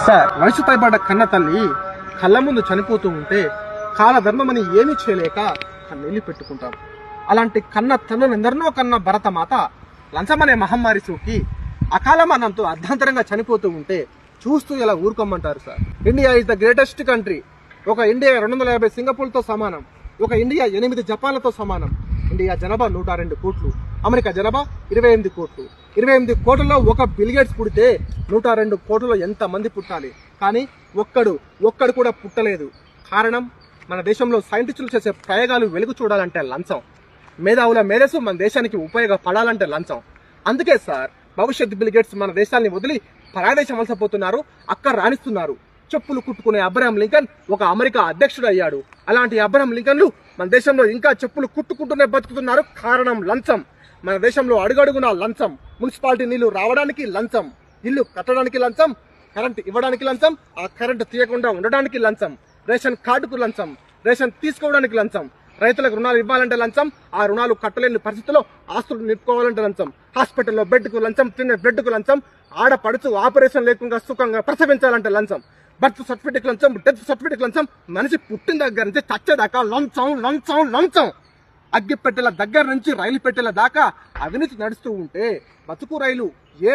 Sir, వయసు పైబడ్డ కన్న తల్లి కళ్ళ ముందు చనిపోతూ ఉంటే కాలధర్మమని ఏమీ చేయలేక కన్నీళ్లు పెట్టుకుంటాం. అలాంటి కన్న తల్లులు ఎందరినో కన్న భరతమాత లంచమనే మహమ్మారి సోకి అకాల మరణంతో అర్ధాంతరంగా చనిపోతూ ఉంటే చూస్తూ ఇలా ఊరుకోమంటారు sir. India is the greatest country. ఒక ఇండియా 250 సింగపూర్తో సమానం. ఒక ఇండియా 8 జపాన్లతో సమానం. ఇండియా జనాభా 102 కోట్లు. అమెరికా జనాభా 28 కోట్లు. 28 కోట్లలో ఒక బిల్ గేట్స్ పుడితే 102 కోట్లలో ఎంత మంది పుట్టాలి? కానీ ఒక్కడు కూడా పుట్టలేదు. కారణం, మన దేశంలో సైంటిస్టులు చేసే ప్రయోగాలు వెలుగు చూడాలంటే లంచం. మేధావుల మేధస్సు మన దేశానికి ఉపయోగపడాలంటే లంచం. అందుకే సార్ భవిష్యత్ బిల్ గేట్స్ మన దేశాన్ని వదిలి పరాదేశం వలసపోతున్నారు, అక్కడ రాణిస్తున్నారు. చెప్పులు కుట్టుకునే అబ్రహం లింకన్ ఒక అమెరికా అధ్యక్షుడు అయ్యాడు. అలాంటి అబ్రహం లింకన్లు మన దేశంలో ఇంకా చెప్పులు కుట్టుకుంటూనే బతుకుతున్నారు. కారణం లంచం. మన దేశంలో అడుగడుగున లంచం. మున్సిపాలిటీ నీళ్లు రావడానికి లంచం, ఇల్లు కట్టడానికి లంచం, కరెంట్ ఇవ్వడానికి లంచం, ఆ కరెంట్ తీయకుండా ఉండడానికి లంచం, రేషన్ కార్డుకు లంచం, రేషన్ తీసుకోవడానికి లంచం, రైతులకు రుణాలు ఇవ్వాలంటే లంచం, ఆ రుణాలు కట్టలేని పరిస్థితుల్లో ఆస్తులు నింపుకోవాలంటే లంచం, హాస్పిటల్లో బెడ్కు లంచం, తినే బెడ్కు లంచం, ఆడపడుచు ఆపరేషన్ లేకుండా సుఖంగా ప్రసవించాలంటే లంచం, బర్త్ సర్టిఫికేట్ లంచం, డెత్ సర్టిఫికేట్ లంచం, మనిషి పుట్టిన దగ్గర నుంచి చచ్చేదాకా లంచం లంచం లంచం. అగ్గి పెట్టెల దగ్గర నుంచి రైలు పెట్టెల దాకా అవినీతి నడుస్తూ ఉంటే బతుకు రైలు ఏ